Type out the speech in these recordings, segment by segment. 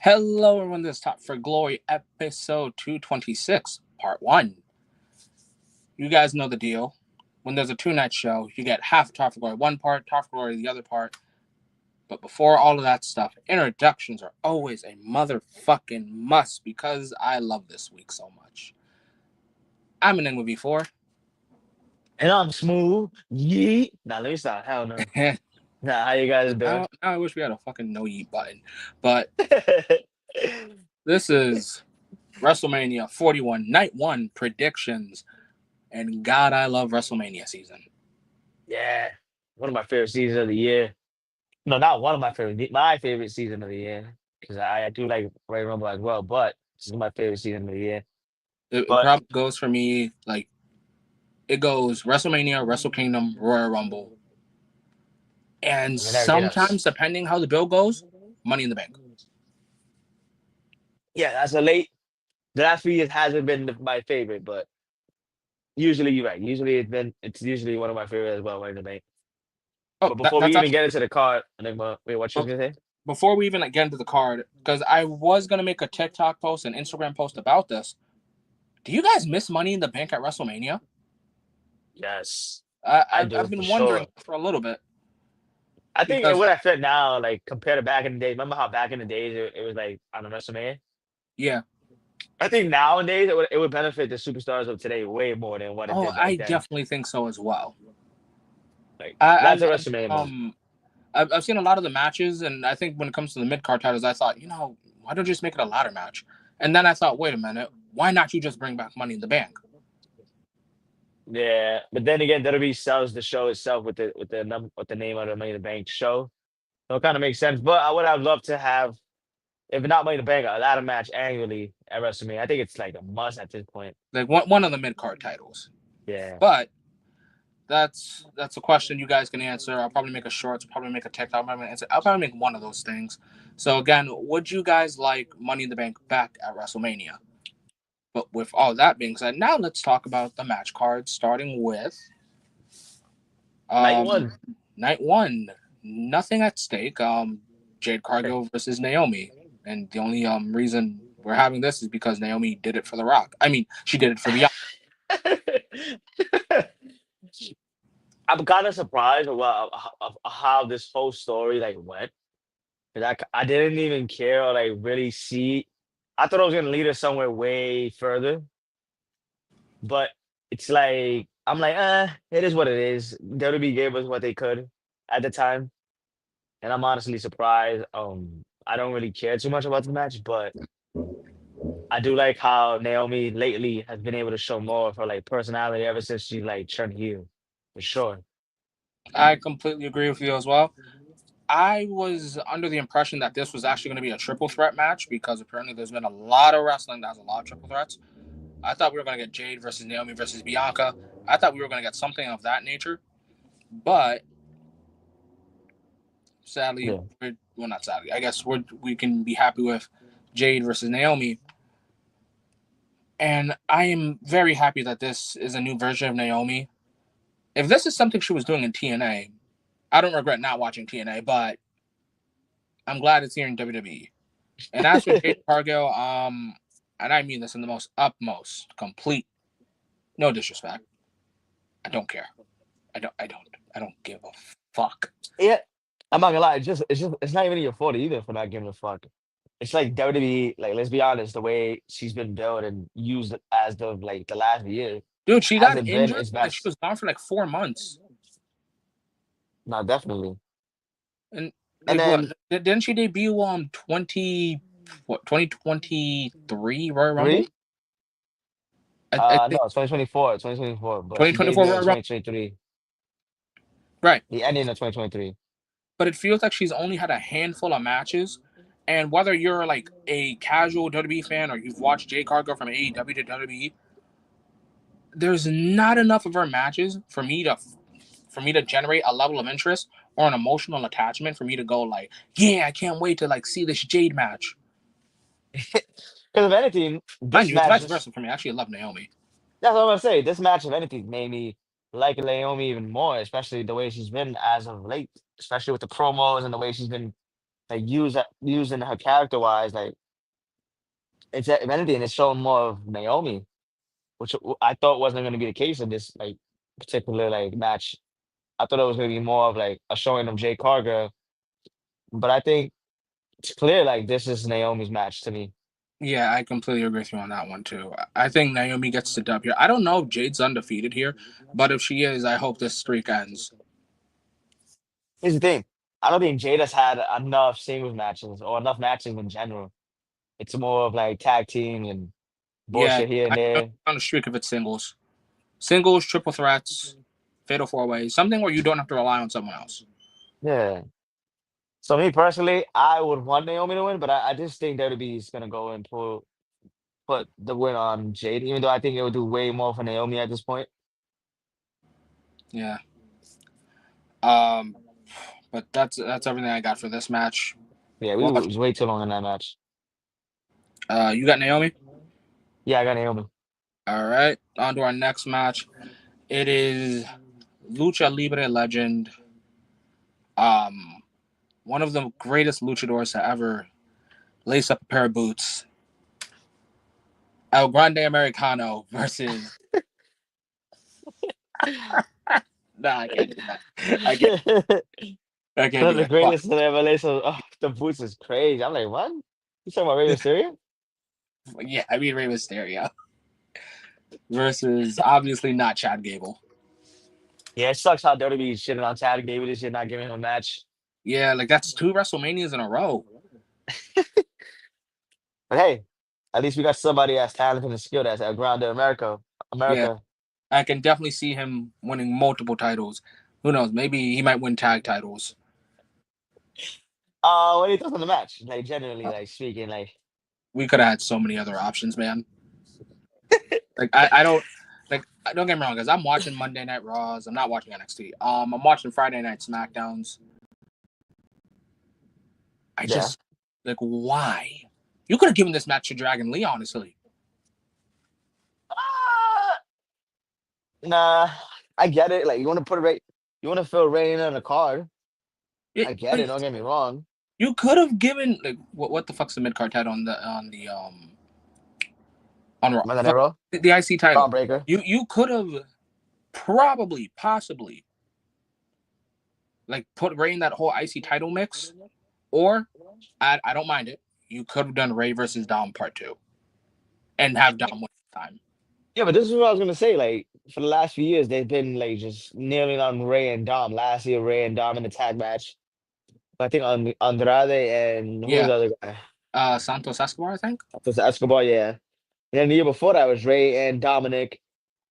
Hello, everyone. This is Top for Glory, episode 226, part 1. You guys know the deal. When there's a two-night show, you get half Top for Glory one part, Top for Glory the other part. But before all of that stuff, introductions are always a motherfucking must because I love this week so much. I'm an English before. And I'm smooth. Yeet. Nah, let me stop. Hell no. Nah, how you guys doing? Now I wish we had a fucking no eat button. But this is WrestleMania 41, Night 1 predictions. And God, I love WrestleMania season. Yeah. One of my favorite seasons of the year. No, not one of my favorite. My favorite season of the year. Because I do like Royal Rumble as well, but this is my favorite season of the year. It But probably goes for me like it goes WrestleMania, Wrestle Kingdom, Royal Rumble, and and then everything else. sometimes depending how the bill goes, Money in the Bank. Yeah, that's a late. The last few years hasn't been my favorite, but usually you're right. Usually it's usually one of my favorites as well, Money in the Bank. Oh, But before we that's even actually get into the card, I think wait, what you was but gonna say? before we even like, get into the card, because I was gonna make a TikTok post and Instagram post about this. Do you guys miss Money in the Bank at WrestleMania? Yes, I, I I've do I've for been wondering sure. for a little bit I think it because would have fit now, like compared to back in the day. Remember how back in the days it was like on the WrestleMania? yeah. I think nowadays it would benefit the superstars of today way more than what it Oh, did I back then. definitely think so as well. Like I, that's I've, a I've WrestleMania moment. I've seen a lot of the matches, and I think when it comes to the mid card titles, I thought, why don't you just make it a ladder match? And then I thought, wait a minute, why not you just bring back Money in the Bank? Yeah, but then again, WWE sells the show itself with the name of the Money in the Bank show, so it kind of makes sense. But I would have loved to have, if not Money in the Bank, a ladder match annually at WrestleMania. I think it's like a must at this point. Like one of the mid card titles. Yeah, But that's a question you guys can answer. I'll probably make a shorts, probably make a TikTok, I'll probably make one of those things. So again, would you guys like Money in the Bank back at WrestleMania? But with all that being said, now let's talk about the match cards, starting with night um one. night one. Nothing at stake. Jade Cargill versus Naomi. And the only reason we're having this is because Naomi did it for The Rock. I mean, she did it for Bianca. I'm kind of surprised of how this whole story like went. 'Cause I didn't even care or like really see. I thought it was gonna lead us somewhere way further, but it's like I'm like, it is what it is. WWE gave us what they could at the time, and I'm honestly surprised. I don't really care too much about the match, but I do like how Naomi lately has been able to show more of her like personality ever since she like turned heel, for sure. I completely agree with you as well. I was under the impression that this was actually going to be a triple threat match because apparently there's been a lot of wrestling that has a lot of triple threats. I thought we were going to get Jade versus Naomi versus Bianca. I thought we were going to get something of that nature. But sadly, Yeah. well, not sadly. I guess we can be happy with Jade versus Naomi. And I am very happy that this is a new version of Naomi. If this is something she was doing in TNA, I don't regret not watching TNA, but I'm glad it's here in WWE. And as for Jade Cargill, and I mean this in the most utmost complete, no disrespect. I don't care. I don't give a fuck. Yeah, I'm not gonna lie. It's not even your fault either for not giving a fuck. It's like WWE, like let's be honest, the way she's been built and used as of like the last year Dude, she got hasn't been injured. its Like she best. was gone for like 4 months. No, definitely. And And like what? then Didn't she debut 2023 Royal Rumble? three, I no, think it's 2024, 2024, but she 2024 debuted in Royal Rumble. 2023, Right. the ending of 2023. But it feels like she's only had a handful of matches. And whether you're like a casual WWE fan or you've watched Jade Cargill from AEW to WWE, there's not enough of her matches for me to generate a level of interest or an emotional attachment for me to go like, yeah, I can't wait to like see this Jade match. Because if anything, Mind this you, it's match vice just versa for me. I actually love Naomi. that's what I'm gonna say. This match, if anything, made me like Naomi even more, especially the way she's been as of late, especially with the promos and the way she's been like using her character wise, like it's if anything, it's showing more of Naomi, which I thought wasn't going to be the case in this like particular like match. I thought it was going to be more of like a showing of Jay Cargill, but I think it's clear like this is Naomi's match to me. Yeah, I completely agree with you on that one too. I think Naomi gets the dub here. I don't know if Jade's undefeated here, but if she is, I hope this streak ends. Here's the thing: I don't think Jada's had enough singles matches or enough matches in general. It's more of like tag team and Yeah, bullshit here and I don't there. on a streak if it's singles, singles, triple threats, fatal four ways, something where you don't have to rely on someone else. Yeah. So me personally, I would want Naomi to win, but I just think WWE is gonna go and put the win on Jade, even though I think it would do way more for Naomi at this point. Yeah. Um, but that's everything I got for this match. Yeah, we Well, was way too long in that match. you got Naomi. Yeah, I got Naomi. All right, on to our next match. It is Lucha Libre legend, um, one of the greatest luchadors to ever lace up a pair of boots. El Grande Americano versus. Nah, I can't do that. I can't. I can't One do of the that. But greatest celebrations. Oh, the boots is crazy. I'm like, what? You talking about Rey Mysterio? yeah, I mean Rey Mysterio versus obviously not Chad Gable. Yeah, it sucks how WWE shitting on Chad Gable this year, not giving him a match. Yeah, like that's two WrestleManias in a row. But hey, at least we got somebody as talented and skilled as El Grande America. Yeah, America. I can definitely see him winning multiple titles. Who knows? Maybe he might win tag titles. What do you think on the match? Like generally, Uh, like speaking, like we could have had so many other options, man. Like I don't like. Don't get me wrong, guys. I'm watching Monday Night Raws. I'm not watching NXT. I'm watching Friday Night Smackdowns. I yeah. just like why? You could have given this match to Dragon Lee, honestly. Uh, nah, I get it. Like you want to put Ray, you want to fill Ray in on a card. I get it. Like Don't get me wrong. you could have given like what the fuck's the mid card title on Raw? Monday Night Raw, The IC Braun title. Breaker. You could have probably possibly like put Ray in that whole IC title mix, or I don't mind it. You could have done Ray versus Dom part two and have Dom win this time. Yeah, but this is what I was gonna say. Like for the last few years, they've been like just kneeling on Ray and Dom. Last year, Ray and Dom in the tag match. I think on Andrade and who was Yeah, the other guy? Santos Escobar, I think That was Escobar. Yeah. And then the year before that was Ray and Dominic.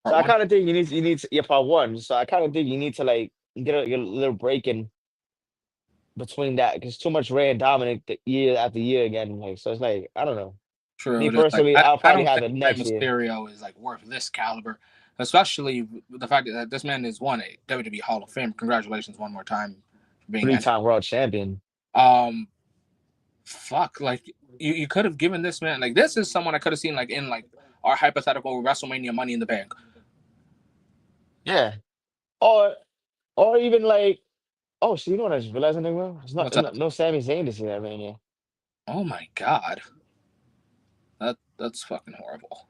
So part I one. kind of think you need to yeah part one. So I kind of think you need to like get a little break in between that because too much Ray and Dominic year after year again. Like so, it's like I don't know. True, Me it is like personally, I'll I probably don't have think it Rey next year. Mysterio is like worth this caliber, especially with the fact that this man is won a WWE Hall of Fame. Congratulations one more time for being entered. Three-time world champion. Um, fuck, like you could have given this man like this is someone I could have seen like in like our hypothetical WrestleMania Money in the Bank. Yeah. Or or even like oh, so you know what I just realized something, bro? It's What's no, up? no Sami Zayn this year, man. Yeah. Oh my god, that's fucking horrible.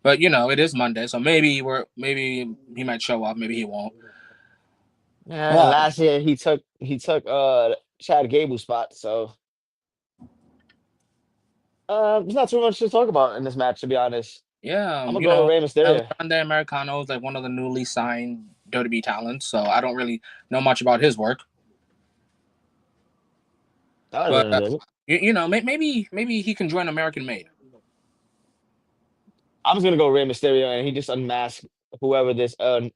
But you know it is Monday, so maybe he might show up, maybe he won't. Yeah, and But last year he took Chad Gable's spot, so there's not too much to talk about in this match, to be honest. yeah, I'm gonna you go with know, Rey El Mysterio. Grande Americano is like one of the newly signed WWE talents, so I don't really know much about his work. That would But have been good. you know, maybe he can join American Made. I'm just gonna go Rey Mysterio, and he just unmasked whoever this Grande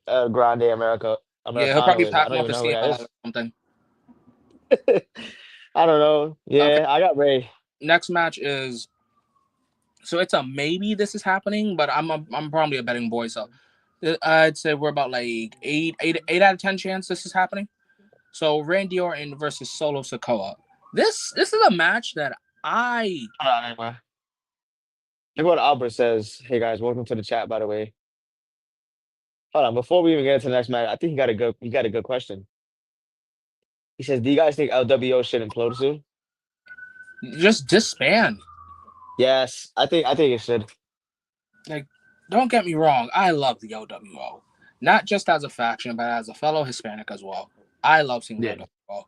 Yeah, he'll Americano probably is. I pass him don't off even to know who that CMLL is. or something. I don't know. Okay, Yeah, I got Ray. next match is so it's a maybe this is happening, but I'm probably a betting boy, so I'd say we're about like eight out of 10 chance this is happening. So Randy Orton versus Solo Sikoa. This is a match that I Hold on, anyway. Look what Albert says. Hey guys, welcome to the chat. By the way, hold on. Before we even get into the next match, I think he got a good question. He says, "Do you guys think LWO should implode soon?" Just disband. Yes, I think it should. Like, don't get me wrong, I love the OWO, not just as a faction, but as a fellow Hispanic as well. I love seeing the Yeah. OWO,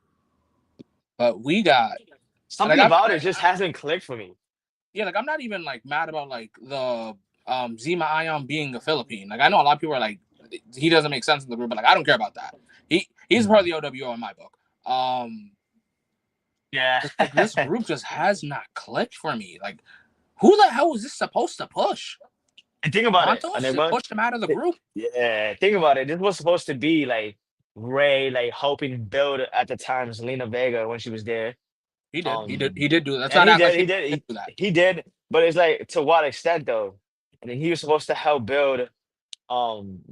but we got like Something I'm about it just hasn't clicked for me. yeah, like I'm not even like mad about like the Zima Ion being a Philippine. Like I know a lot of people are like he doesn't make sense in the group, but like I don't care about that. He's part of Mm. the OWO in my book. Um, Yeah. it's like this group just has not clicked for me. Like who the hell was this supposed to push? And think about it, Santos to Enigma. push him out of the group? Yeah, think about it. This was supposed to be like Ray, like helping build at the time Selena Vega when she was there. He did. He did. Um, He did do that. Let's and not he act like did, he he did, didn't do that. he did. But it's like to what extent though? And then he was supposed to help build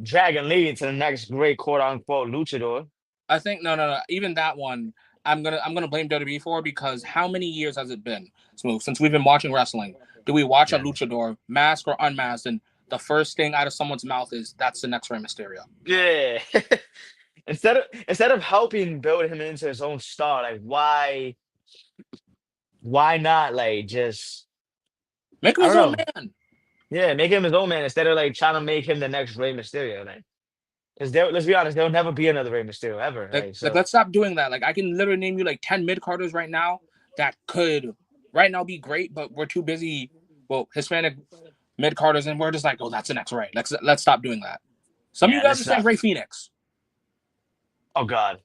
Dragon Lee into the next great quote unquote luchador. I think no. Even that one, I'm gonna blame WWE for because how many years has it been, Smooth, since we've been watching wrestling? Do we watch a Yeah. luchador, masked or unmasked, and the first thing out of someone's mouth is that's the next Rey Mysterio? Yeah. Instead of helping build him into his own star, like why not like just Make him I his don't own know. man. Yeah, make him his own man instead of like trying to make him the next Rey Mysterio. Like, because there, let's be honest, there'll never be another Rey Mysterio ever. Like, Like, like so let's stop doing that. Like I can literally name you like 10 mid carders right now that could right now be great, but we're too busy. Well, Hispanic mid carders, and we're just like, oh, that's the next Rey. Let's stop doing that. Some of you yeah, guys are let's saying not. Rey Phoenix, Oh God,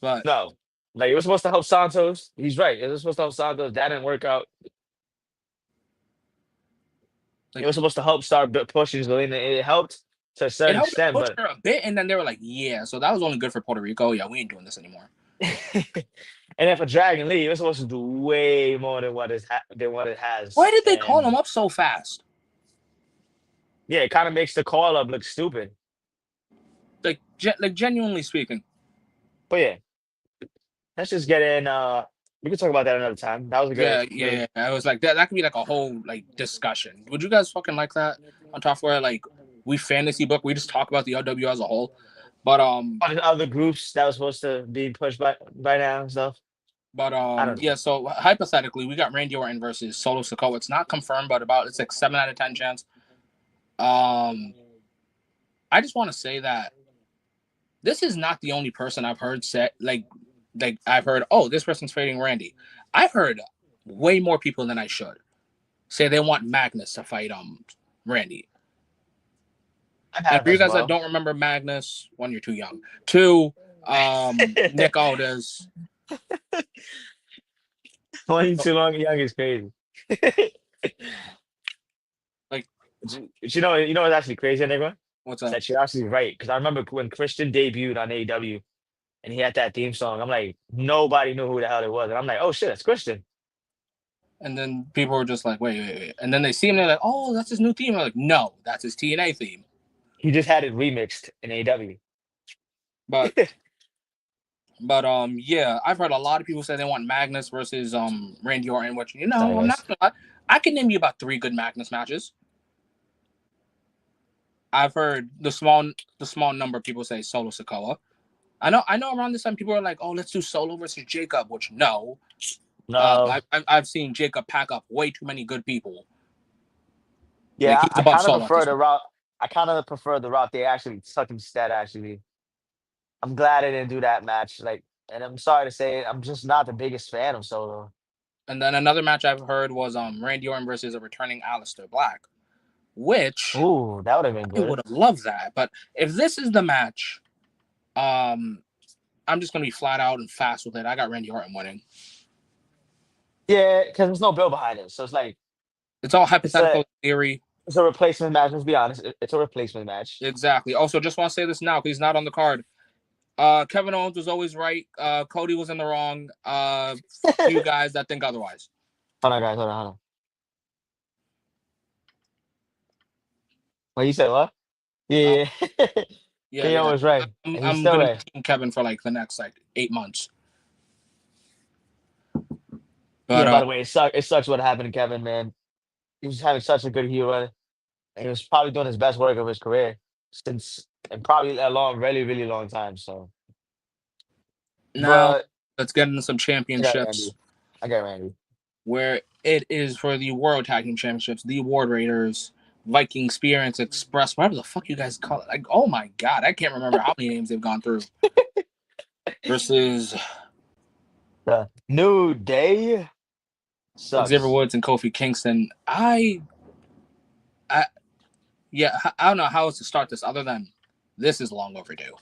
but no. Like it was supposed to help Santos. He's right. It was supposed to help Santos. That didn't work out. It like was supposed to help start pushing Zelina. It helped to a it certain helped extent, push but her a bit, and then they were like, yeah, so that was only good for Puerto Rico. Yeah, we ain't doing this anymore. and then for Dragon Lee, it was supposed to do way more than what it Why has. did they call him And up so fast? yeah, it kind of makes the call up look stupid. Like genuinely speaking. But yeah, let's just get in. We can talk about that another time. That was a Yeah. I was like that could be like a whole like discussion. Would you guys fucking like that? On top where like we fantasy book, we just talk about the OW as a whole. But other groups that was supposed to be pushed by now and stuff. I don't know. yeah, so hypothetically we got Randy Orton versus Solo Sikoa. It's not confirmed, but about it's like 7 out of 10 chance. Um I just want to say that this is not the only person I've heard say like I've heard, oh, this person's fading Randy. I've heard way more people than I should say they want Magnus to fight Randy. I've And had for you as guys that well. don't remember Magnus, one, you're too young. Two, Nick Aldis. 22 long and young is crazy. Like You know what's actually crazy, Enigma? what's Is up? that you're actually right. Because I remember when Christian debuted on AEW and he had that theme song, I'm like, nobody knew who the hell it was. And I'm like, oh shit, it's Christian. And then people were just like, wait. And then they see him, they're like, oh, that's his new theme. I'm like, no, that's his TNA theme. He just had it remixed in AEW. But yeah, I've heard a lot of people say they want Magnus versus Randy Orton, which Sorry, I'm not guys. gonna lie. I can name you about 3 good Magnus matches. I've heard the small number of people say Solo Sikoa. I know around this time people are like, oh, let's do Solo versus Jacob, which no. No. I've seen Jacob pack up way too many good people. Like Yeah, he's above Solo at this point. I kind of prefer the route they actually took instead, actually. I'm glad they didn't do that match. Like, and I'm sorry to say it, I'm just not the biggest fan of Solo. And then another match I've heard was Randy Orton versus a returning Aleister Black, which Ooh, that would have been I good. would have loved that. But if this is the match, um, I'm just gonna be flat out and fast with it. I got Randy Orton winning. Yeah, because there's no bill behind it. So it's like It's all it's a hypothetical theory. it's a replacement match. Let's be honest. It's a replacement match. Exactly. Also, just want to say this now because he's not on the card. Kevin Owens was always right. Cody was in the wrong. Fuck you guys that think otherwise. Hold on, guys. Hold on. What you said? What? Uh, Yeah, yeah. KO yeah. was right, I'm, and he's I'm still gonna right. be Team Kevin for like the next like 8 months. But Yeah. By the way, it sucks what happened to Kevin, man. He was having such a good heel run, and he was probably doing his best work of his career since, and probably a long, really, really long time. So, now but. Let's get into some I got championships Randy. I got Randy. where it is for the World Tag Team Championships, the Ward Raiders, Viking Experience Express, whatever the fuck you guys call it. Like, oh my god, I can't remember how many names they've gone through. Versus The New Day Xavier sucks. Woods and Kofi Kingston. I, yeah, I don't know how else to start this other than this is long overdue.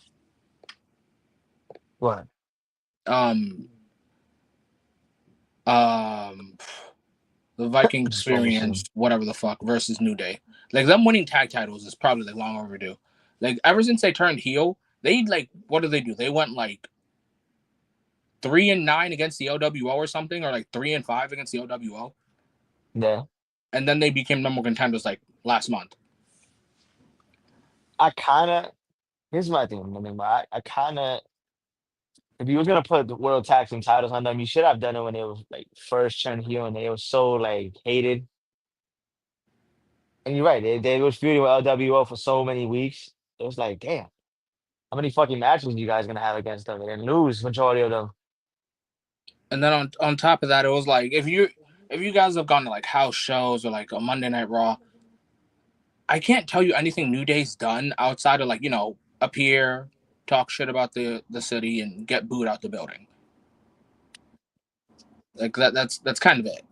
What? Um, um, the Viking Just what we're Experience, seeing. whatever the fuck, versus New Day. Like them winning tag titles is probably like long overdue. Like ever since they turned heel, they like what did they do? They went like 3-9 against the OWO or something, or like 3-5 against the OWO, Yeah. and then they became number contenders like last month. I kind of. Here's my thing. I mean, I kind of. If you was gonna put the World Tag Team titles on them, you should have done it when they was like first turned heel and they were so like hated. And you're right, they was feuding with LWO for so many weeks. It was like, damn, how many fucking matches you guys gonna have against them and lose majority of them? And then on top of that, it was like if you guys have gone to like house shows or like a Monday Night Raw, I can't tell you anything New Day's done outside of like appear, talk shit about the city, and get booed out the building. Like that's kind of it.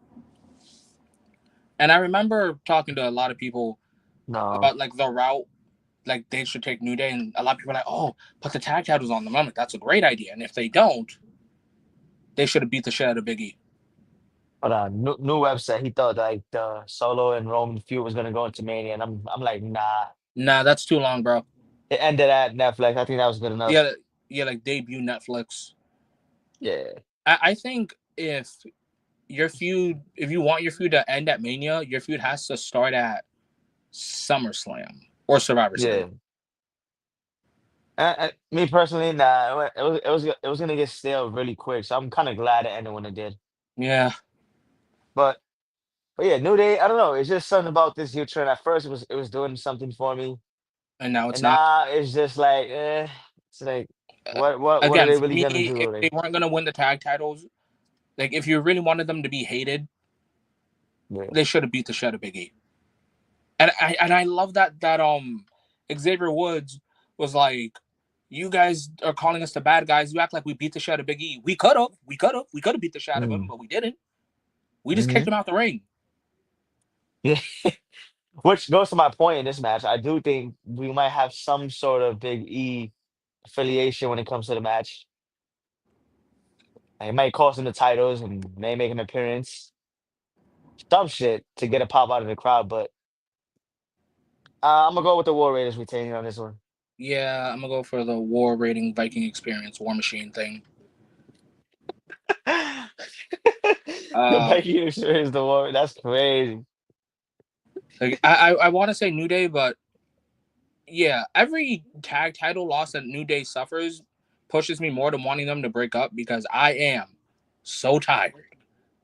And I remember talking to a lot of people No, about like the route like they should take New Day, and a lot of people are like, oh, put the tag titles on them. I'm like, that's a great idea. And if they don't, they should have beat the shit out of Big E. but new website. He thought like the Solo and Roman feud was gonna go into Mania, and I'm like, nah. Nah, that's too long, bro. It ended at Netflix. I think that was good enough. Yeah, yeah, like debut Netflix. Yeah, I think if you want your feud to end at Mania, your feud has to start at SummerSlam or Survivor yeah. Series. Me personally, nah. It was gonna get stale really quick. So I'm kind of glad it ended when it did. Yeah, But but yeah, New Day. I don't know. It's just something about this heel turn. At first, it was doing something for me, and now it's and not. now it's just like, it's like, what are Again, they for really me, gonna if do? they Like, weren't gonna win the tag titles, like if you really wanted them to be hated, yeah, they should have beat the shit out of Big E. And I love that Xavier Woods was like, you guys are calling us the bad guys. You act like we beat the shit out of Big E. We could have beat the shit out of him, mm, but we didn't. We just hmm kicked him out the ring. yeah. Which goes to my point in this match. I do think we might have some sort of Big E affiliation when it comes to the match. Like, it might cost him the titles and may make an appearance. Some shit to get a pop out of the crowd, but I'm gonna go with the War Raiders retaining on this one. Yeah, I'm gonna go for the War Rating Viking Experience War Machine thing. The Um, Viking experience, the War. That's crazy. like I want to say New Day, but yeah, every tag title loss that New Day suffers pushes me more to wanting them to break up because I am so tired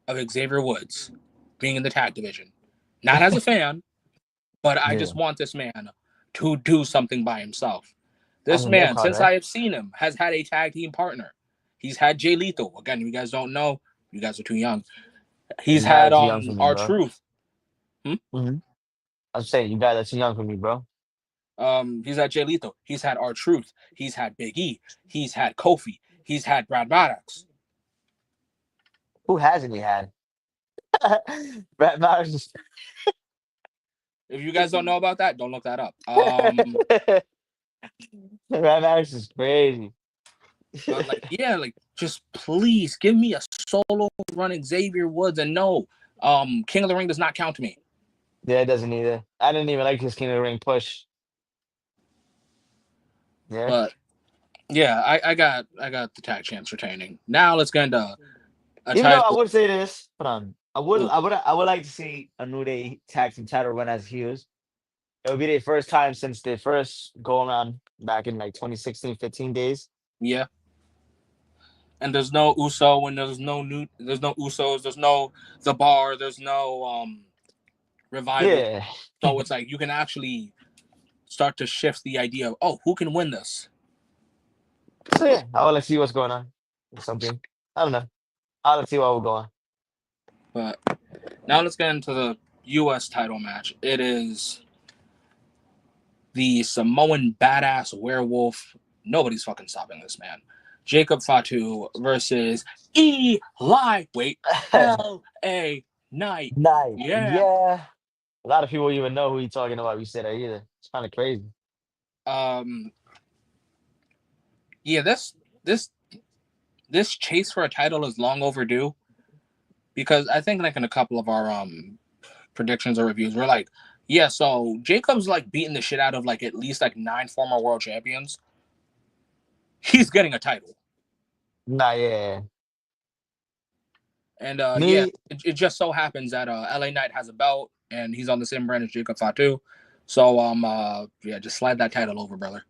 of Xavier Woods being in the tag division. Not as a fan, but I Yeah, just want this man to do something by himself. as This a mid man, card, since right? I have seen him, has had a tag team partner. He's had Jay Lethal. Again, you guys don't know. You guys are too young. He's You guys had are too young for me, our bro. truth. Hmm? Hmm. I'm saying you guys are too young for me, bro. He's had Jay Lethal. He's had our truth. He's had Big E. He's had Kofi. He's had Brad Maddox. Who hasn't he had? Brett Myers. If you guys don't know about that, don't look that up. Brett Myers is crazy. But like, yeah, like just please give me a solo run Xavier Woods, and no, King of the Ring does not count to me. Yeah, it doesn't either. I didn't even like his King of the Ring push. Yeah. But yeah, I got the tag champs retaining. Now let's get into a Even though I title. would say this, hold on. Ooh, I would like to see a New Day tag team title run as heels. It would be their first time since their first go around back in like 2016, 15 days. yeah. And there's no Uso, and there's no Usos, there's no the Bar, there's no revival. Yeah. So it's like you can actually start to shift the idea of who can win this. So yeah, I want to see what's going on. Or something. I don't know. I'll see where we're going. But now let's get into the U.S. title match. It is the Samoan badass werewolf. Nobody's fucking stopping this man. Jacob Fatu versus Eli. Wait, L.A. Knight. Nice. Yeah. Yeah. A lot of people even know who you're talking about. You said that either. It's kind of crazy. Um. Yeah. This this chase for a title is long overdue because I think like in a couple of our predictions or reviews, we're like, yeah, so Jacob's like beating the shit out of like at least like 9 former world champions. He's getting a title. Nah, yeah. And yeah, Me, it just so happens that LA Knight has a belt and he's on the same brand as Jacob Fatu. So yeah, just slide that title over, brother.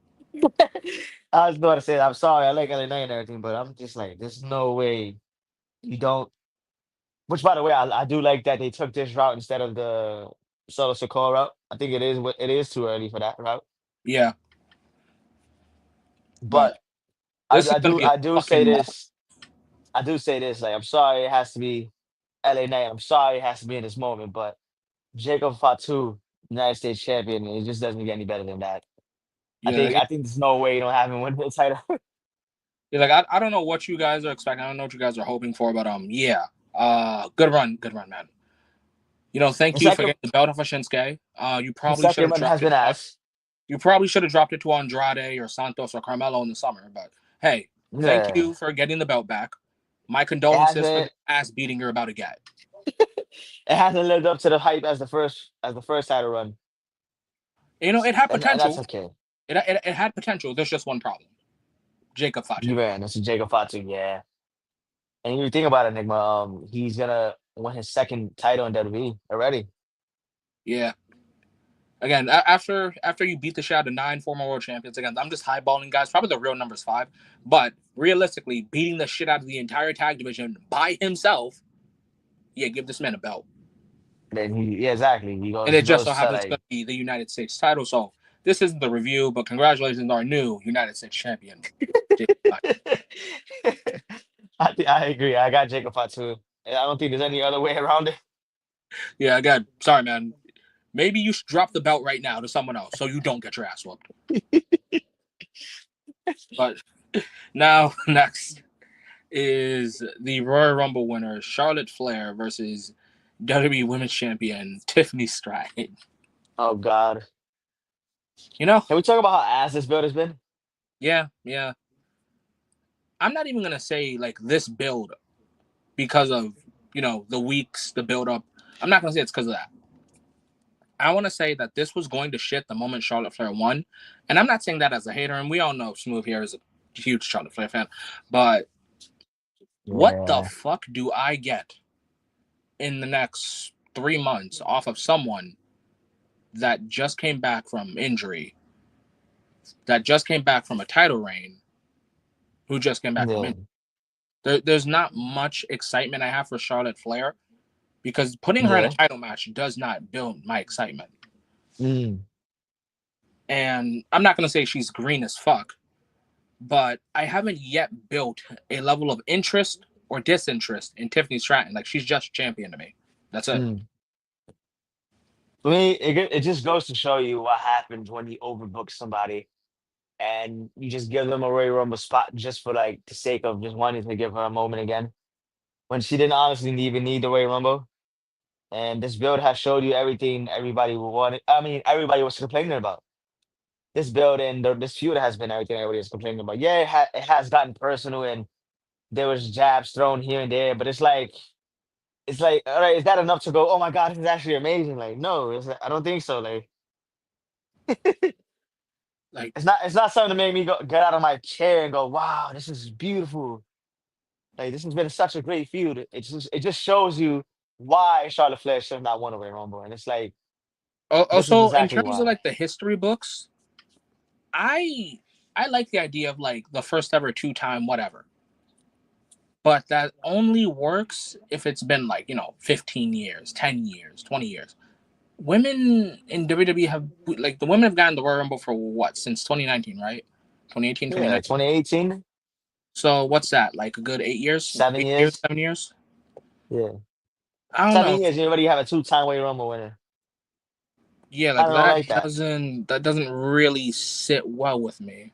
I was going to say, I'm sorry, I like LA and everything, but I'm just like, there's no way you don't. Which, by the way, I do like that they took this route instead of the Solo Sokoa route. I think it is too early for that route. Yeah, but But this is gonna be a I do say fucking mess. this. I do say this. Like, I'm sorry, it has to be LA Knight. I'm sorry, it has to be in this moment. But Jacob Fatu, United States champion, it just doesn't get any better than that. Yeah, I think there's no way you don't have him win the title. like I don't know what you guys are expecting. I don't know what you guys are hoping for, but yeah, good run, man. Thank The you for second getting the belt off of Shinsuke. You the probably should second have one has dropped it. been asked. You probably should have dropped it to Andrade or Santos or Carmelo in the summer. But hey, thank Yeah, you for getting the belt back. My it condolences for the hasn't ass beating you're about to get. it hasn't lived up to the hype as the first title run, It had and that's potential. okay. It had potential. There's just one problem. Jacob Fatu. You ran. That's a Jacob Fatu. Yeah, and you think about it, Enigma. He's gonna win his second title in WWE already. Yeah. Again, after you beat the shit out of 9 former world champions, again, I'm just highballing guys. Probably the real number's 5, but realistically, beating the shit out of the entire tag division by himself, yeah, give this man a belt. Then yeah, exactly. And it He just so goes to happens it's going like, to be the United States title. So this isn't the review, but congratulations to our new United States champion. I agree. I got Jacob Fatu. And I don't think there's any other way around it. Yeah, again, sorry, man. Maybe you should drop the belt right now to someone else so you don't get your ass whooped. But now, next is the Royal Rumble winner, Charlotte Flair versus WWE Women's Champion, Tiffany Stratton. Oh God. You know, Can we talk about how ass this build has been? yeah. I'm not even going to say like this build because of, the weeks, the build up. I'm not going to say it's because of that. I want to say that this was going to shit the moment Charlotte Flair won. And I'm not saying that as a hater, and we all know Smoove here is a huge Charlotte Flair fan. But what the Yeah. fuck do I get in the next 3 months off of someone that just came back from injury, that just came back from a title reign, who just came back from Yeah. injury? There's not much excitement I have for Charlotte Flair because putting her in a Yeah. title match does not build my excitement. Mm. And I'm not going to say she's green as fuck, but I haven't yet built a level of interest or disinterest in Tiffany Stratton. Like, she's just champion to me. That's it. Mm. For me, it just goes to show you what happens when you overbook somebody and you just give them a Royal Rumble spot just for like the sake of just wanting to give her a moment again. When she didn't honestly even need the Royal Rumble. And this build has showed you everything everybody wanted. I mean, everybody was complaining about. This build and this feud has been everything everybody was complaining about. Yeah, it has gotten personal and there was jabs thrown here and there, but it's like, all right, is that enough to go? Oh my god, this is actually amazing. Like, no, I don't think so. Like, Like, it's not something to make me get out of my chair and go, wow, this is beautiful. Like, this has been such a great feud. It just shows you why Charlotte Flair should have not won a Royal Rumble, and it's like this is also, in exactly terms of why. like the history books, I I like the idea of like the first ever 2-time whatever. But that only works if it's been like, 15 years, 10 years, 20 years. Women in WWE have, like, the women have gotten the Royal Rumble for what, since 2019, right? 2018, Yeah, 2019. 2018. So what's that? Like a good 8 years? 7 years. 7 years? Yeah, I don't seven know. years. You already have a two-time Royal Rumble winner. Yeah, I like don't that like that. doesn't really sit well with me.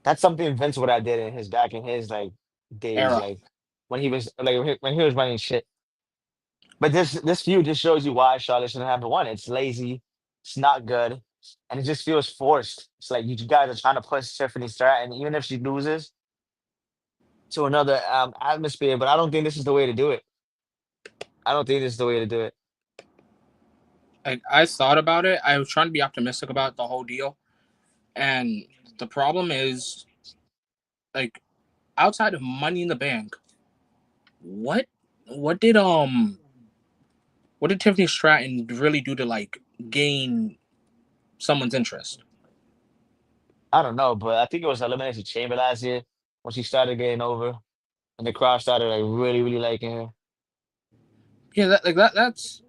That's something Vince would have did in his back in his like days, Era. like when he was like when he was running shit. But this feud just shows you why Charlotte shouldn't have won. It's lazy, it's not good, and it just feels forced. It's like you guys are trying to push Tiffany Stratton, even if she loses to another atmosphere. But I don't think this is the way to do it. I don't think this is the way to do it. Like I thought about it. I was trying to be optimistic about the whole deal, and the problem is like outside of Money in the Bank, what what did um what did Tiffany Stratton really do to like gain someone's interest? I don't know, but I think it was Elimination Chamber last year when she started getting over, and the crowd started like really, really liking her. Yeah, that's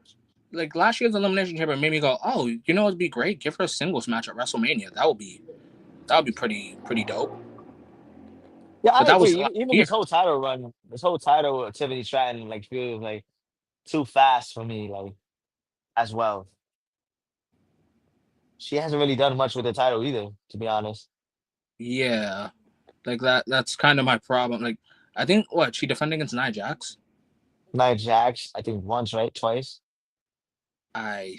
like last year's Elimination Chamber made me go, oh, you know, it'd be great. Give her a singles match at WrestleMania. That would be pretty dope. Yeah, But I that agree. was last Even year. this whole title run, this whole title of Tiffany Stratton, like feels like too fast for me, like as well. She hasn't really done much with the title either, to be honest. Yeah, like that's kind of my problem. Like I think what she defended against Nia Jax. Nia Jax, I think once, right? Twice. I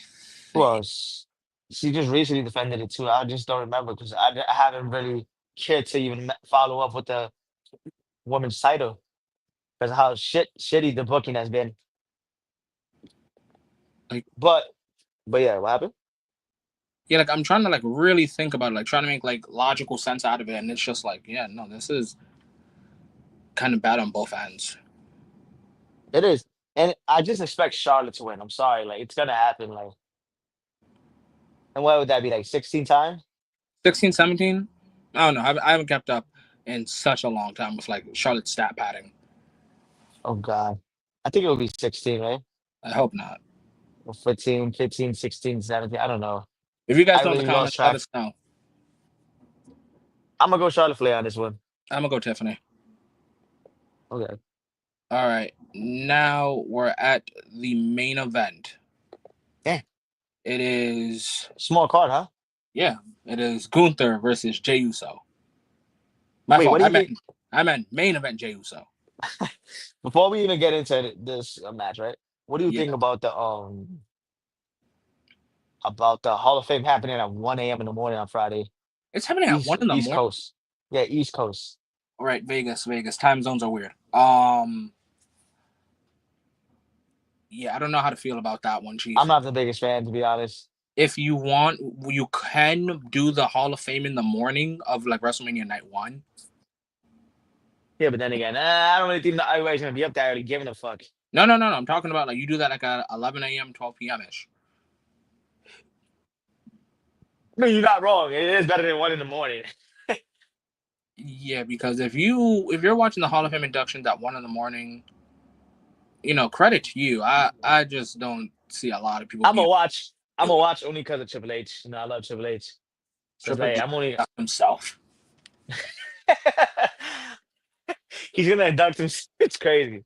Who think. else? She just recently defended it too. I just don't remember because I haven't really cared to even follow up with the women's title because how shitty the booking has been. Like But but yeah, what happened? yeah, like I'm trying to like really think about it, like trying to make like logical sense out of it, and it's just like, yeah, no, this is kind of bad on both ends. It is, and I just expect Charlotte to win. I'm sorry, like it's gonna happen. Like, and what would that be like 16 times? 16, 17. I don't know. I haven't kept up in such a long time with like Charlotte's stat padding. Oh God, I think it would be 16, right? I hope not. Or 15, 15, 16, 17. I don't know. If you guys I know in the really lost comments, let track. us know. I'm gonna go Charlotte Flair on this one. I'm gonna go Tiffany. Okay. All right, now we're at the main event. Yeah. It is Small card, huh? yeah, it is Gunther versus Jey Uso. My Wait, fault. what do you think? I meant main event Jey Uso. Before we even get into this match, right? What do you think Yeah, about the Hall of Fame happening at 1 a.m. in the morning on Friday? it's happening at one East in the East morning. Coast. Yeah, East Coast. All right, Vegas. Time zones are weird. Yeah, I don't know how to feel about that one, I'm Chief. not the biggest fan, to be honest. If you want, you can do the Hall of Fame in the morning of like WrestleMania Night One. Yeah, but then again, I don't really think that everybody's gonna be up there early giving a fuck. No. I'm talking about like you do that like at 11 a.m., 12 p.m. ish. I mean, you're not wrong. It is better than 1 in the morning. Yeah, because if you're watching the Hall of Fame inductions at 1 in the morning, credit to you. I just don't see a lot of people I'm being gonna watch. I'm do gonna it. watch only because of Triple H. I love Triple H. So it's Triple like H I'm only. himself. He's gonna induct him. It's crazy.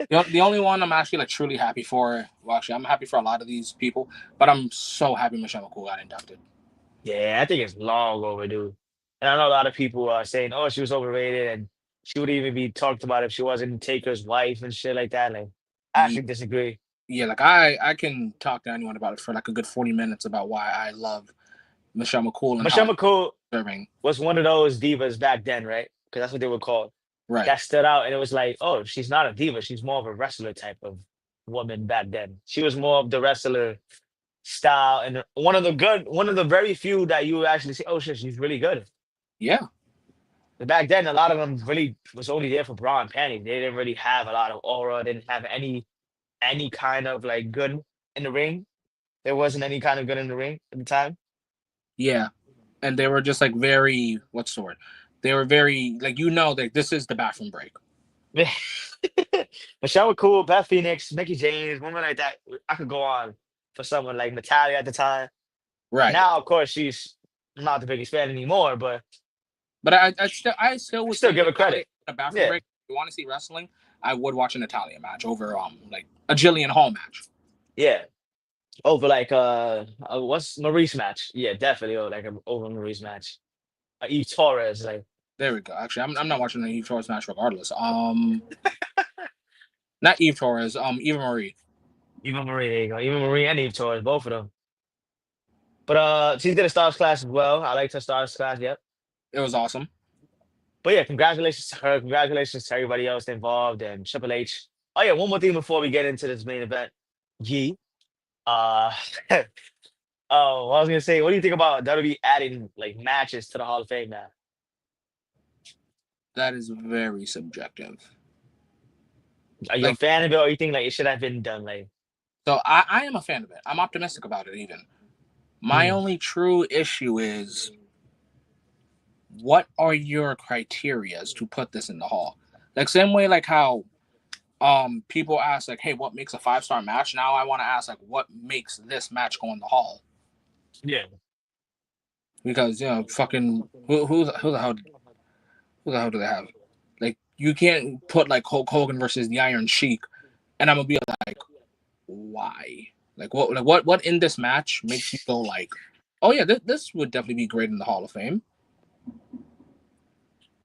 The only one I'm actually like truly happy for. Well, actually, I'm happy for a lot of these people, but I'm so happy Michelle McCool got inducted. Yeah, I think it's long overdue. And I know a lot of people are saying, "Oh, she was overrated," and she would even be talked about if she wasn't Taker's wife and shit like that. Like, I Yeah, actually disagree. yeah, like I can talk to anyone about it for like a good 40 minutes about why I love Michelle McCool and how Michelle it's McCool serving. was one of those divas back then, right? Because that's what they were called. Right. That stood out, and it was like, oh, she's not a diva. She's more of a wrestler type of woman back then. She was more of the wrestler style, and one of the very few that you would actually say, oh shit, she's really good. Yeah. But back then, a lot of them really was only there for bra and panties. They didn't really have a lot of aura. Didn't have any kind of like good in the ring. There wasn't any kind of good in the ring at the time. Yeah. And they were just like very what's the word? They were very like like this is the bathroom break. Michelle McCool, Beth Phoenix, Mickey James, women like that. I could go on for someone like Natalia at the time. Right. Now, of course, she's not the biggest fan anymore, but But I still would Still say give if it I credit. had a bathroom Yeah, break, if you want to see wrestling, I would watch an Italian match over like a Jillian Hall match. yeah. Over like what's Maurice match? Yeah, definitely over Maurice match. Eve Torres, like There we go. Actually, I'm not watching the Eve Torres match regardless. Not Eve Torres. Eva Marie. Eva Marie, there you go. Eva Marie and Eve Torres, both of them. But she did a stars class as well. I liked her stars class, yep. It was awesome. But yeah, congratulations to her. Congratulations to everybody else involved and Triple H. Oh yeah, one more thing before we get into this main event. Yee. Uh oh, I was gonna say, what do you think about WWE adding like matches to the Hall of Fame now? That is very subjective. Are you a Like, fan of it, or you think like it should have been done like so I am a fan of it. I'm optimistic about it. Even my mm, only true issue is what are your criterias to put this in the hall? Like same way like how people ask like, hey, what makes a 5-star match? Now I want to ask like what makes this match go in the hall? yeah. Because fucking who the hell do they have? Like you can't put like Hulk Hogan versus the Iron Sheik, and I'm gonna be like, why? What in this match makes you go like, oh yeah, this would definitely be great in the Hall of Fame.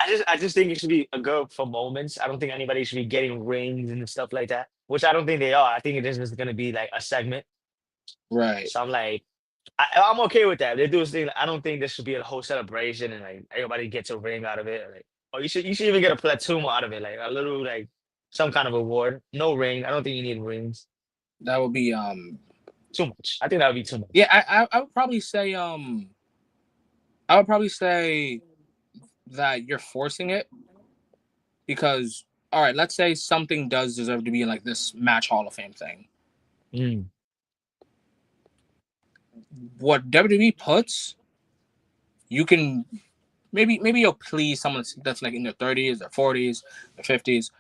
I just think it should be a go for moments. I don't think anybody should be getting rings and stuff like that, which I don't think they are. I think it is just gonna be like a segment. Right. So I'm like, I'm okay with that. They do this thing. I don't think this should be a whole celebration and like everybody gets a ring out of it. Like, oh, you should even get a platoon out of it, like a little like some kind of award. No ring. I don't think you need rings. That would be Too much. I think that would be too much. yeah, I would probably say I would probably say that you're forcing it because all right, let's say something does deserve to be in like this match Hall of Fame thing. Mm. What WWE puts, you can maybe you'll please someone that's like in their 30s, their 40s, their 50s.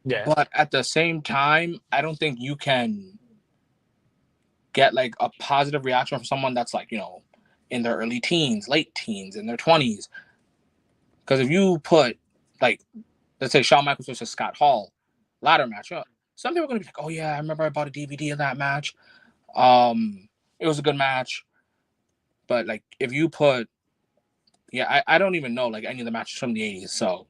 Yeah. But at the same time, I don't think you can get like a positive reaction from someone that's like, in their early teens, late teens, in their 20s. Because if you put like, let's say Shawn Michaels versus Scott Hall, ladder match, some people are gonna be like, oh yeah, I remember I bought a DVD of that match. It was a good match. But like if you put I don't even know like any of the matches from the 80s. So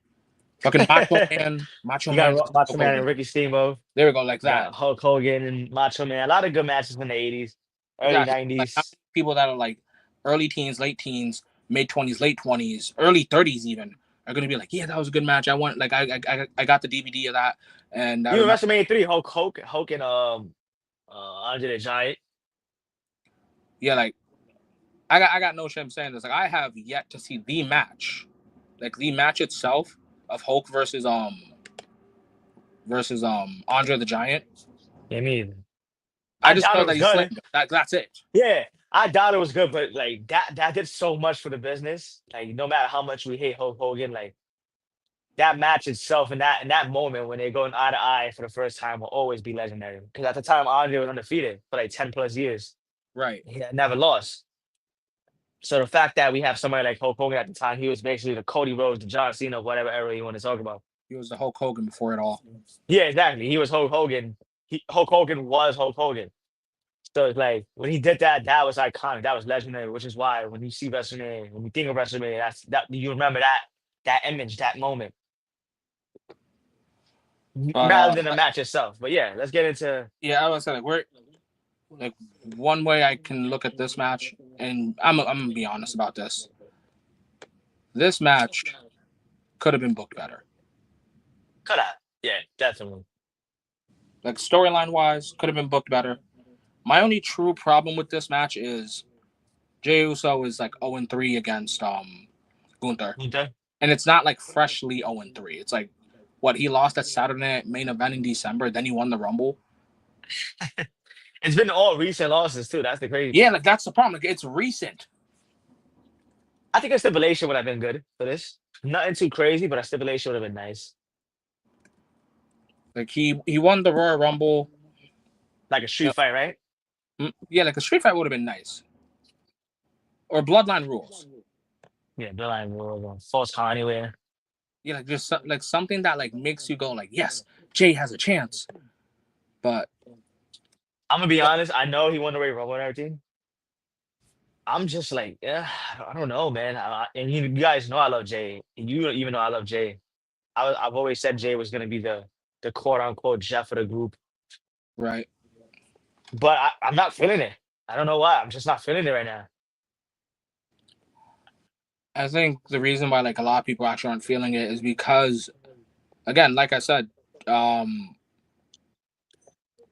fucking Macho You Man got versus Macho Hulk Man and Hogan. Ricky Steamboat. There we go, like You got that. Hulk Hogan and Macho Man. A lot of good matches in the 80s, early Exactly. Like how 90s. many people that are like early teens, late teens, mid 20s, late 20s, early 30s even are gonna be like, yeah, that was a good match. I want like I got the DVD of that, and I Even remember. WrestleMania 3, Hulk and Andre the Giant. Yeah, like I got no shame saying this. Like I have yet to see the match, like the match itself of Hulk versus Andre the Giant. Yeah, me either. I I just doubt know it that was he good. slammed him. That's it. Yeah, I doubt it was good, but like that did so much for the business. Like no matter how much we hate Hulk Hogan, like that match itself and that moment when they're going eye to eye for the first time will always be legendary. Because at the time Andre was undefeated for like 10 plus years. Right. He had never lost. So the fact that we have somebody like Hulk Hogan at the time, he was basically the Cody Rhodes, the John Cena, whatever era you want to talk about. He was the Hulk Hogan before it all. Yeah, exactly. He was Hulk Hogan. Hulk Hogan was Hulk Hogan. So it's like when he did that, that was iconic. That was legendary. Which is why when you see WrestleMania, when you think of WrestleMania, that you remember that image, that moment, But rather than the match itself. But yeah, let's get into. yeah, I was saying like we're like one way I can look at this match, and I'm gonna be honest about this. This match could have been booked better. Cut out. Yeah, definitely. Like storyline wise, could have been booked better. My only true problem with this match is Jey Uso is like 0-3 against Gunther. Okay. And it's not like freshly 0-3. It's like what he lost at Saturday Night main event in December, then he won the Rumble. It's been all recent losses too. That's the crazy Yeah, part. like that's the problem. Like it's recent. I think a stipulation would have been good for this. Nothing too crazy, but a stipulation would have been nice. Like he won the Royal Rumble. Like a street fight, right? Yeah, like a street fight would have been nice. Or Bloodline rules. Yeah, Bloodline War, False Count Anywhere. Yeah, like just like something that like makes you go like, yes, Jay has a chance. But I'm gonna be honest. I know he won the Royal Rumble and everything. I'm just like, yeah, I don't know, man. And you guys know I love Jay. And you even know I love Jay. I've always said Jay was gonna be the quote unquote Jeff of the group, right, but I'm not feeling it. I don't know why. I'm just not feeling it right now. I think the reason why like a lot of people actually aren't feeling it is because, again, like I said, um,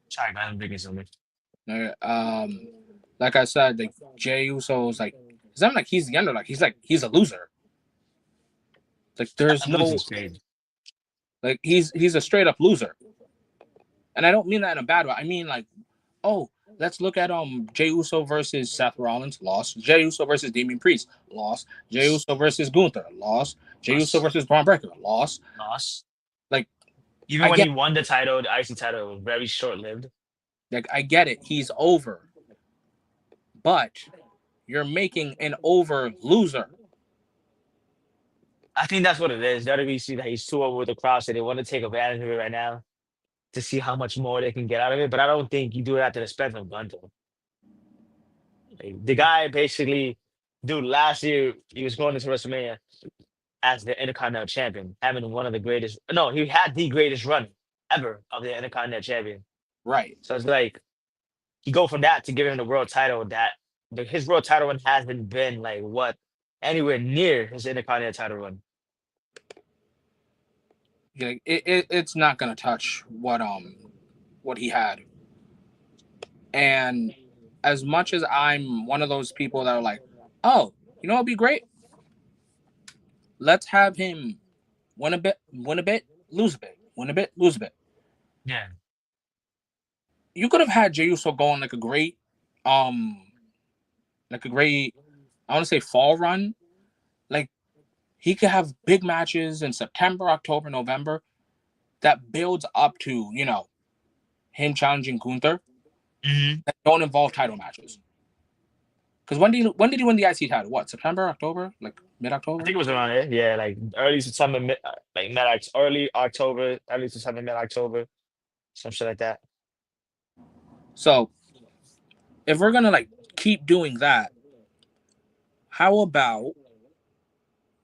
Sorry, man, I'm drinking something. uh, um, like I said, like Jay Uso is like, it's not like he's the underdog. He's like he's a loser. Like there's no Losing's crazy. like he's a straight up loser, and I don't mean that in a bad way. I mean like, oh, let's look at Jay Uso versus Seth Rollins, loss. Jay Uso versus Damian Priest, loss. Jay Uso versus Gunther, loss. Jay Uso Loss, versus Braun Breaker, loss. loss. Like Even I when get he won the title, the IC title, it was very short lived. I get it. He's over, but you're making an over loser. I think that's what it is. WWE see that he's too over with the crowd, so they want to take advantage of it right now to see how much more they can get out of it. But I don't think you do it at the expense of Gunther. Like, the guy basically, dude, last year he was going into WrestleMania as the Intercontinental Champion, having one of the greatest. No, he had the greatest run ever of the Intercontinental Champion. Right. So it's like you go from that to give him the world title. His world title run hasn't been like what anywhere near his Intercontinental title run. Like it's not gonna touch what he had. And as much as I'm one of those people that are like, oh, you know what'd be great? Let's have him win a bit, lose a bit, win a bit, lose a bit. Yeah. You could have had Jey Uso going um, like a great, I want to say fall run. Like he could have big matches in September, October, November that builds up to him challenging Gunther Mhm. that don't involve title matches. Because when did he win the IC title? What, September, October, like mid I October? think it was around it. Yeah, like early September, early October, early September, mid October, some shit like that. So if we're gonna like keep doing that, how about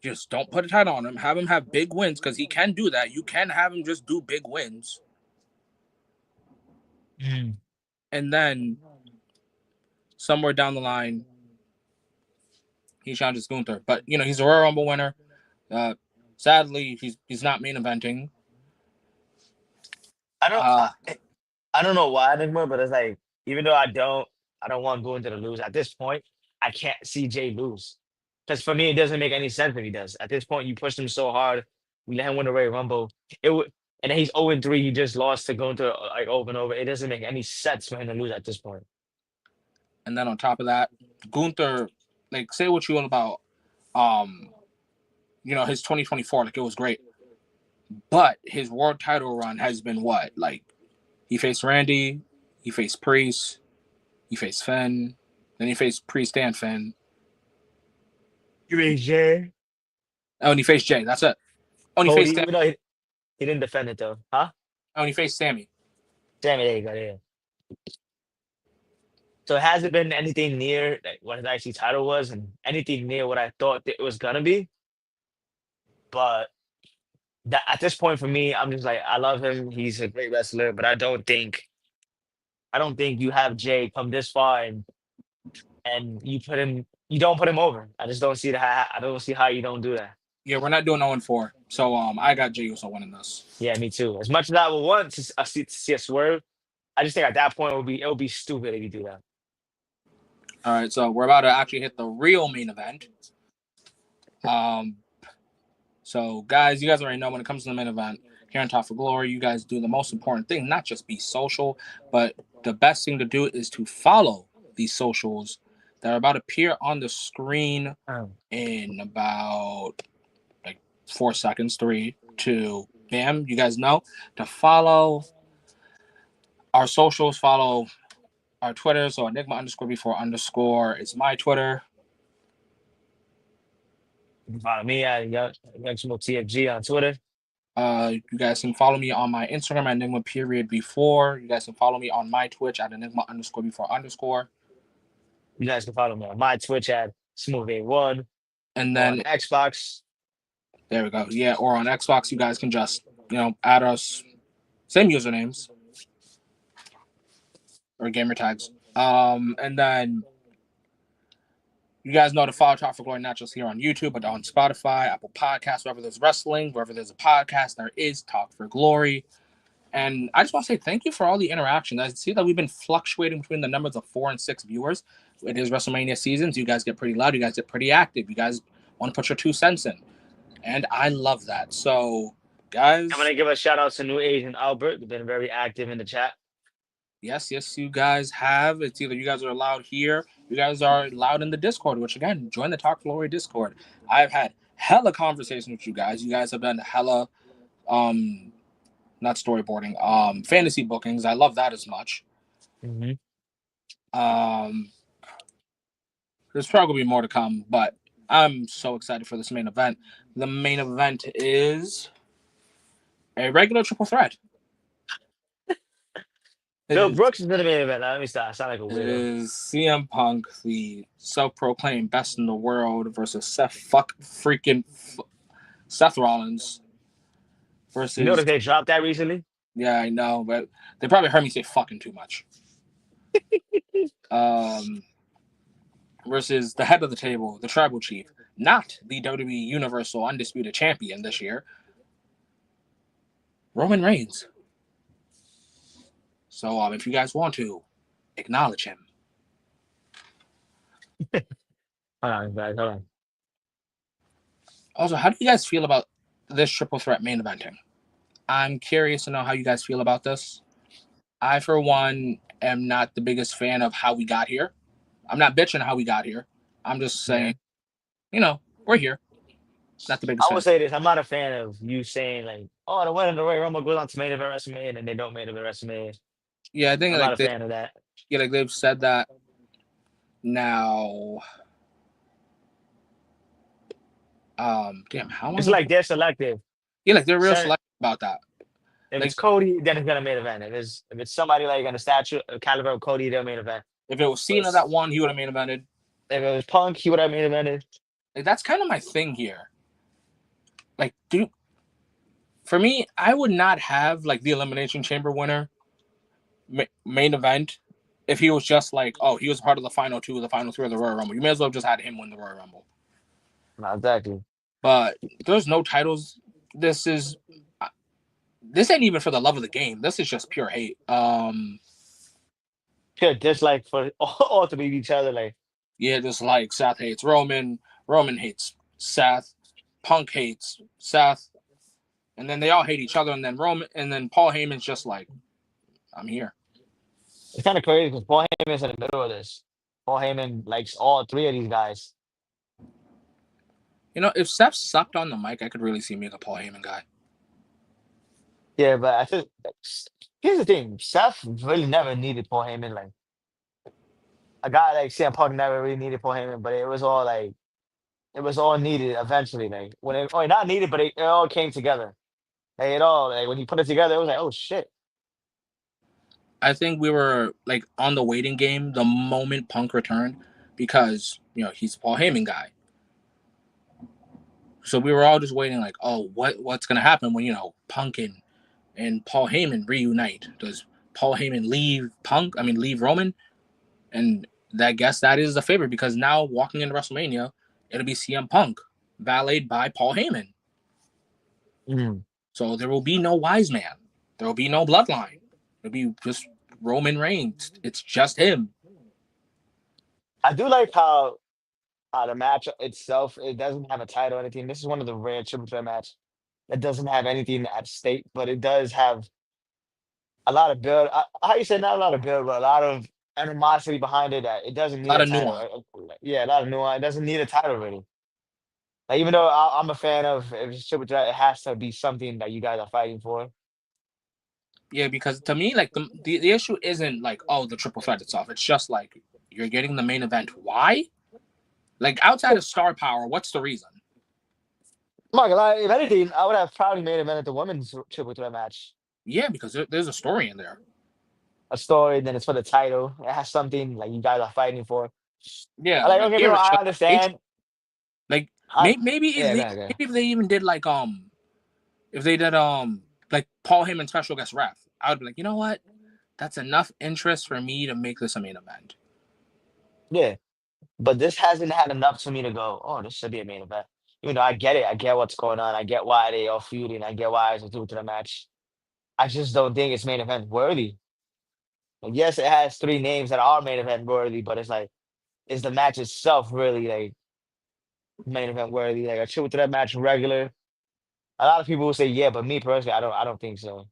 just don't put a title on him, have him have big wins because he can do that. You can have him just do big wins, Mm. and then somewhere down the line he challenges Gunther. But he's a Royal Rumble winner. Uh, Sadly, he's not main eventing. I don't, Uh, I don't know why anymore, but it's like even though I don't want going to the lose at this point. I can't see Jay lose because for me it doesn't make any sense if he does. At this point, you pushed him so hard, we let him win the Royal Rumble. It would, and then he's 0-3. He just lost to going to like over and over. It doesn't make any sense for him to lose at this point. and then on top of that, Gunther, like say what you want about um, his 2024, like it was great, but his world title run has been what? Like he faced Randy, he faced Priest, he faced Finn, then he faced Priest and Finn. You mean Jay? Oh, and he faced Jay. That's it. Oh, and he faced Cody, Sam. even though he didn't defend it though, huh? Oh, and he faced Sammy. Damn it, there you go. Yeah. So it hasn't been anything near like, what his IC title was, and anything near what I thought it was gonna be. But that at this point for me, I'm just like I love him. He's a great wrestler, but I don't think you have Jay come this far and you don't put him over. I just don't see that. I don't see how you don't do that. Yeah, we're not doing 0-4. So I got Jey Uso winning this. Yeah, me too. As much as I would want to see a swerve, I just think at that point it would be stupid if you do that. All right, so we're about to actually hit the real main event. Um, so guys, you guys already know when it comes to the main event here on Top for Glory, you guys do the most important thing, not just be social, but the best thing to do is to follow these socials that are about to appear on the screen Um, in about like 4 seconds. 3, 2, bam. You guys know to follow our socials, follow our Twitter. So Enigma _before_ is my Twitter. You can follow me at Smoove TFG on Twitter. You guys can follow me on my Instagram at Enigma period before. You guys can follow me on my Twitch at Enigma underscore before underscore. You guys can follow me on my Twitch at Smoove A1 And or on then Xbox. there we go. Yeah, or on Xbox, you guys can just add us same usernames or gamer tags. And then you guys know to follow Talk for Glory not just here on YouTube, but on Spotify, Apple Podcasts, wherever there's wrestling, wherever there's a podcast, there is Talk for Glory. And I just want to say thank you for all the interaction. I see that we've been fluctuating between the numbers of 4 and 6 viewers. It is WrestleMania seasons. You guys get pretty loud. You guys get pretty active. You guys want to put your 2 cents in. And I love that. So, guys. I'm going to give a shout out to New Asian Albert. They've been very active in the chat. Yes, you guys have. It's either you guys are allowed here, you guys are allowed in the Discord, which again, join the Talk Glory Discord. I've had hella conversations with you guys. You guys have done hella not storyboarding, fantasy bookings. I love that as much. Mm-hmm. There's probably gonna be more to come, but I'm so excited for this main event. The main event is a regular triple threat. Bill Brooks is in the main event. Let me stop. I sound like a weirdo. It is CM Punk, the self-proclaimed best in the world, versus Seth Rollins. Versus, you notice they dropped that recently? Yeah, I know, but they probably heard me say fucking too much. Versus the head of the table, the tribal chief, not the WWE Universal Undisputed Champion this year, Roman Reigns. So if you guys want to, acknowledge him. Hold on, guys. Hold on. Also, how do you guys feel about this triple threat main eventing? I'm curious to know how you guys feel about this. I, for one, am not the biggest fan of how we got here. I'm not bitching how we got here. I'm just saying, we're here. Not the biggest fan. I will say this. I'm not a fan of you saying, like, oh, the winner of the Royal Rumble goes on to main event WrestleMania, and they don't main event WrestleMania. Yeah, I think I'm not a fan of that. Yeah, like they've said that now. Damn, how long? It's like they're selective. Yeah, like they're real selective about that. If it's Cody, then it's gonna main event. If it's somebody like on the statue caliber of Cody, they'll main event. If it was Cena that won, he would have main evented. If it was Punk, he would have main evented. Like that's kind of my thing here. Like, dude, for me, I would not have like the Elimination Chamber winner main event if he was just like, oh, he was part of the final 2, the final 3 of the Royal Rumble. You may as well have just had him win the Royal Rumble. Not exactly. But there's no titles. This ain't even for the love of the game. This is just pure hate. Pure dislike for all to beat each other. Like, yeah, just like Seth hates Roman hates Seth, Punk hates Seth, and then they all hate each other. And then Paul Heyman's just like, I'm here. It's kind of crazy because Paul Heyman's in the middle of this. Paul Heyman likes all 3 of these guys. If Seth sucked on the mic, I could really see me as a Paul Heyman guy. Yeah, but I think here's the thing: Seth really never needed Paul Heyman. Like a guy like CM Punk never really needed Paul Heyman, but it was all needed eventually. Like not needed, but it all came together. Like it all when you put it together, it was like, oh shit. I think we were like on the waiting game the moment Punk returned because he's a Paul Heyman guy. So we were all just waiting, like, oh, what's gonna happen when Punk and Paul Heyman reunite? Does Paul Heyman leave Roman? And that is the favorite because now walking into WrestleMania, it'll be CM Punk, valeted by Paul Heyman. Mm. So there will be no wise man. There will be no bloodline. It'll be just Roman Reigns. It's just him. I do like how the match itself, it doesn't have a title or anything. This is one of the rare triple threat match that doesn't have anything at stake, but it does have a lot of build. How you say not a lot of build, but a lot of animosity behind it. That it doesn't need a title. Nuance. Yeah, a lot of nuance. It doesn't need a title really. Like even though I'm a fan of if it's triple threat, it has to be something that you guys are fighting for. Yeah, because to me, like the issue isn't like the triple threat itself. It's just like you're getting the main event. Why? Like outside of star power, what's the reason? I'm not gonna lie, if anything, I would have probably made him the women's triple threat match. Yeah, because there's a story in there. A story, then it's for the title. It has something like you guys are fighting for. Yeah, Like, don't like get me here wrong, it's I just like understand. like I maybe yeah, go ahead, go ahead. if they even did like if they did like Paul Heyman special guest ref, I would be like, you know what? That's enough interest for me to make this a main event. Yeah. But this hasn't had enough for me to go, oh, this should be a main event. Even though I get it, I get what's going on, I get why they are feuding, I get why it's a two to the match. I just don't think it's main event worthy. Like, yes, it has three names that are main event worthy, but it's like, is the match itself really like main event worthy? Like a triple threat match regular? A lot of people will say yeah, but me personally, I don't think so.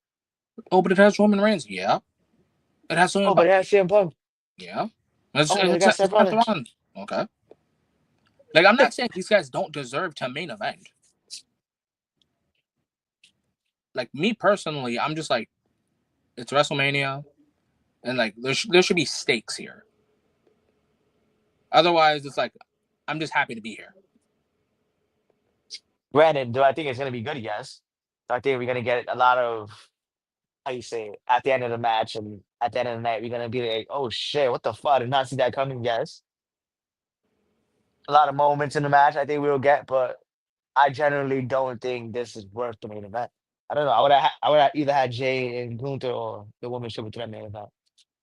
Oh, but it has Roman Reigns. Yeah, it has Oh, Roman but it Punk. has CM Punk. Yeah, Oh, they got it's Seth Seth Rollins. Rollins. Okay, like I'm not saying these guys don't deserve to main event. Like me personally, I'm just like it's WrestleMania, and like there should be stakes here. Otherwise, it's like I'm just happy to be here. Granted, do I think it's gonna be good? Yes. Do I think we're gonna get a lot of how you say it, at the end of the match and at the end of the night, we're gonna be like, oh shit, what the fuck? I did not see that coming, yes. A lot of moments in the match I think we'll get, but I generally don't think this is worth the main event. I don't know. I would have either had Jay and Gunther or the women's triple threat main event.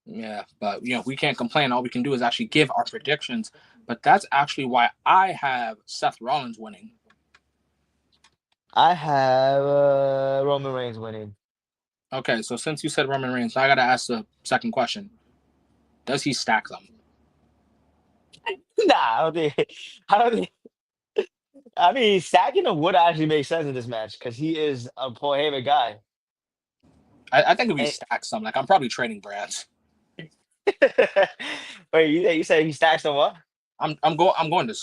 Yeah, but we can't complain. All we can do is actually give our predictions. But that's actually why I have Seth Rollins winning. I have Roman Reigns winning. Okay, so since you said Roman Reigns, I gotta ask the second question: does he stack them? Nah, I don't think. I don't think. I mean, stacking him would actually make sense in this match because he is a Paul Heyman guy. I think if he And, stacks them, like I'm probably trading brands. wait, you say he stacks on what? I'm going to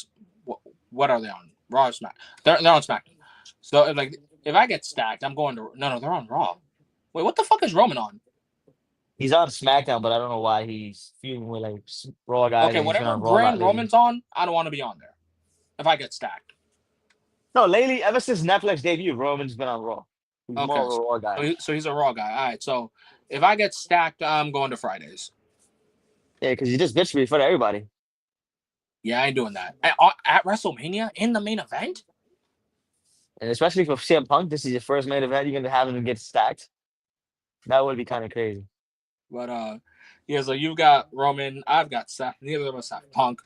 what are they on Raw or Smack? They're on SmackDown. So if I get stacked, I'm going to no they're on Raw. Wait, what the fuck is Roman on? He's on SmackDown, but I don't know why he's feuding with like Raw guys Okay, and he's been whatever on Raw a lot brand lately. Roman's on, I don't want to be on there. If I get stacked. No, lately, ever since Netflix debut, Roman's been on Raw. He's more Okay, of a Raw guy. so he's a Raw guy. All right, so if I get stacked, I'm going to Fridays. Yeah, because he just bitched me in front of everybody. Yeah, I ain't doing that. At WrestleMania in the main event. And especially for CM Punk, this is your first main event. You're gonna have him get stacked. That would be kind of crazy. But yeah. So you've got Roman. I've got Seth. Neither of us have Punk.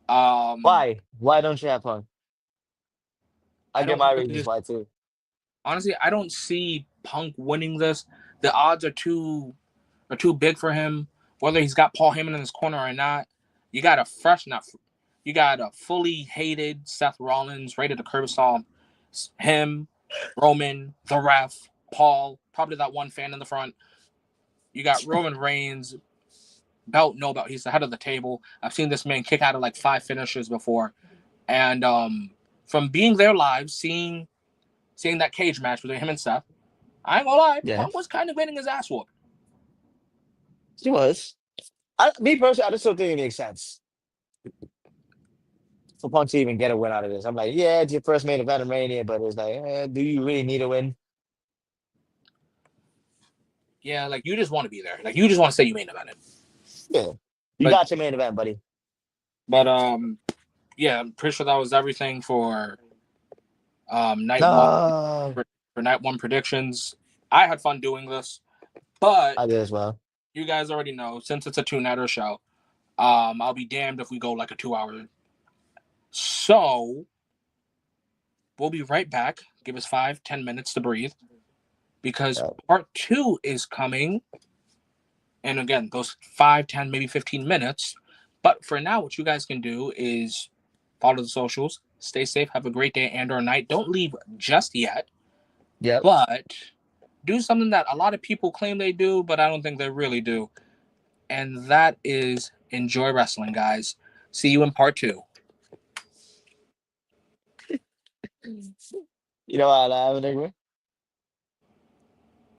Um, Why? Why don't you have Punk? I I get don't my really reasons just why too. honestly. I don't see Punk winning this. The odds are too big for him. Whether he's got Paul Heyman in his corner or not, you got a fresh, not you got a fully hated Seth Rollins ready to curb stomp him, Roman, the ref, Paul, probably that one fan in the front. You got Roman Reigns, belt, no belt. He's the head of the table. I've seen this man kick out of like 5 finishers before. And from being there live, seeing that cage match between him and Seth, I ain't gonna lie, Yeah, Punk was kind of getting his ass whooped. he was. Me personally, I just don't think it makes sense for Punk to even get a win out of this. I'm like, yeah, it's your first main event of Mania, but it's like, do you really need a win? Yeah, like you just want to be there. Like you just want to say you main evented. Yeah, you But got your main event, buddy. but yeah, I'm pretty sure that was everything for night one No, for night one predictions. I had fun doing this, but I did as well. you guys already know since it's a two-nighter show. I'll be damned if we go like a 2 hour. So we'll be right back. Give us 5-10 minutes to breathe because Yeah. part two is coming. And again, those 5, 10, maybe 15 minutes. But for now, what you guys can do is follow the socials, stay safe, have a great day and or night. Don't leave just yet, Yep. but do something that a lot of people claim they do, but I don't think they really do. And that is enjoy wrestling, guys. See you in part two. You know what I have, nigga?